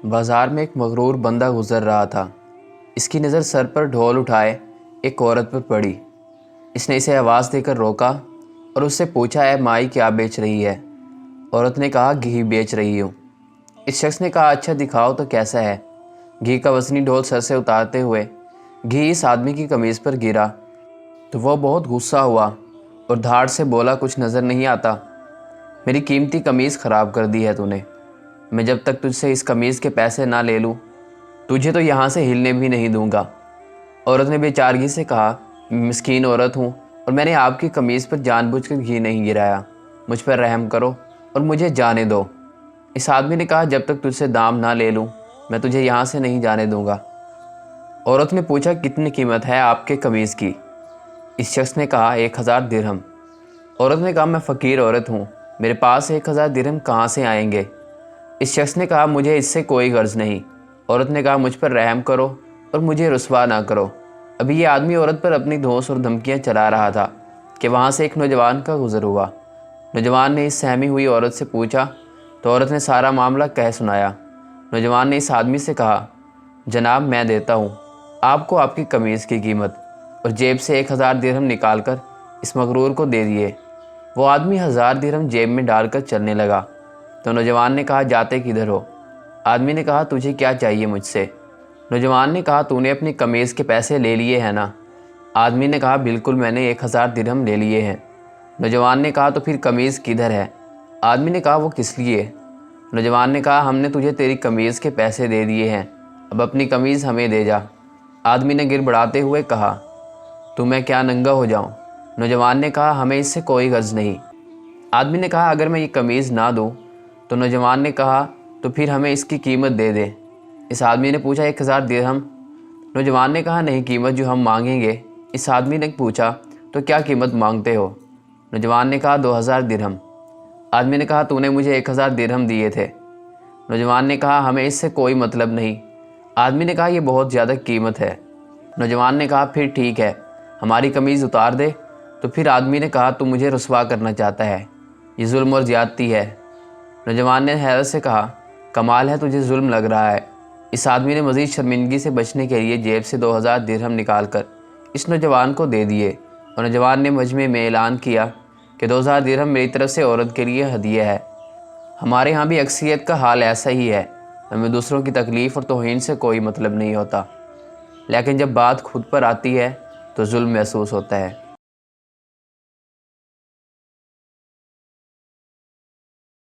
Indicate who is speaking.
Speaker 1: بازار میں ایک مغرور بندہ گزر رہا تھا۔ اس کی نظر سر پر ڈھول اٹھائے ایک عورت پر پڑی۔ اس نے اسے آواز دے کر روکا اور اس سے پوچھا، اے مائی کیا بیچ رہی ہے؟ عورت نے کہا، گھی بیچ رہی ہوں۔ اس شخص نے کہا، اچھا دکھاؤ تو کیسا ہے؟ گھی کا وزنی ڈھول سر سے اتارتے ہوئے گھی اس آدمی کی قمیض پر گرا تو وہ بہت غصہ ہوا اور دھاڑ سے بولا، کچھ نظر نہیں آتا؟ میری قیمتی قمیض خراب کر دی ہے تو نے۔ میں جب تک تجھ سے اس قمیض کے پیسے نہ لے لوں تجھے تو یہاں سے ہلنے بھی نہیں دوں گا۔ عورت نے بے چارگی سے کہا، مسکین عورت ہوں اور میں نے آپ کی قمیض پر جان بوجھ کر گھی نہیں گرایا، مجھ پر رحم کرو اور مجھے جانے دو۔ اس آدمی نے کہا، جب تک تجھ سے دام نہ لے لوں میں تجھے یہاں سے نہیں جانے دوں گا۔ عورت نے پوچھا، کتنی قیمت ہے آپ کے قمیض کی؟ اس شخص نے کہا، 1000 درہم۔ عورت نے کہا، میں فقیر عورت ہوں، میرے پاس 1000 درہم کہاں سے آئیں گے؟ اس شخص نے کہا، مجھے اس سے کوئی غرض نہیں۔ عورت نے کہا، مجھ پر رحم کرو اور مجھے رسوا نہ کرو۔ ابھی یہ آدمی عورت پر اپنی دھونس اور دھمکیاں چلا رہا تھا کہ وہاں سے ایک نوجوان کا گزر ہوا۔ نوجوان نے اس سہمی ہوئی عورت سے پوچھا تو عورت نے سارا معاملہ کہہ سنایا۔ نوجوان نے اس آدمی سے کہا، جناب میں دیتا ہوں آپ کو آپ کی قمیض کی قیمت، اور جیب سے 1000 درہم نکال کر اس مغرور کو دے دیے۔ وہ آدمی 1000 درہم جیب میں ڈال کر چلنے لگا تو نوجوان نے کہا، جاتے کدھر ہو؟ آدمی نے کہا، تجھے کیا چاہیے مجھ سے؟ نوجوان نے کہا، تو نے اپنی قمیض کے پیسے لے لیے ہیں نا؟ آدمی نے کہا، بالکل میں نے 1000 درہم لے لیے ہیں۔ نوجوان نے کہا، تو پھر قمیض کدھر ہے؟ آدمی نے کہا، وہ کس لیے؟ نوجوان نے کہا، ہم نے تجھے تیری قمیض کے پیسے دے دیے ہیں، اب اپنی قمیض ہمیں دے جا۔ آدمی نے گڑبڑاتے ہوئے کہا، تو میں کیا ننگا ہو جاؤں؟ نوجوان نے کہا، ہمیں اس سے کوئی غرض نہیں۔ آدمی نے کہا، اگر میں یہ قمیض نہ دوں؟ تو نوجوان نے کہا، تو پھر ہمیں اس کی قیمت دے دے۔ اس آدمی نے پوچھا، 1000 درہم؟ نوجوان نے کہا، نہیں، قیمت جو ہم مانگیں گے۔ اس آدمی نے پوچھا، تو کیا قیمت مانگتے ہو؟ نوجوان نے کہا، 2000 درہم۔ آدمی نے کہا، تو نے مجھے 1000 درہم دیے تھے۔ نوجوان نے کہا، ہمیں اس سے کوئی مطلب نہیں۔ آدمی نے کہا، یہ بہت زیادہ قیمت ہے۔ نوجوان نے کہا، پھر ٹھیک ہے، ہماری قمیض اتار دے۔ تو پھر آدمی نے کہا، تو مجھے رسوا کرنا چاہتا ہے، یہ ظلم اور زیادتی ہے۔ نوجوان نے حیرت سے کہا، کمال ہے، تجھے ظلم لگ رہا ہے۔ اس آدمی نے مزید شرمندگی سے بچنے کے لیے جیب سے 2000 درہم نکال کر اس نوجوان کو دے دیے، اور نوجوان نے مجمع میں اعلان کیا کہ 2000 درہم میری طرف سے عورت کے لیے ہدیہ ہے۔ ہمارے ہاں بھی اکثریت کا حال ایسا ہی ہے، ہمیں دوسروں کی تکلیف اور توہین سے کوئی مطلب نہیں ہوتا، لیکن جب بات خود پر آتی ہے تو ظلم محسوس ہوتا ہے۔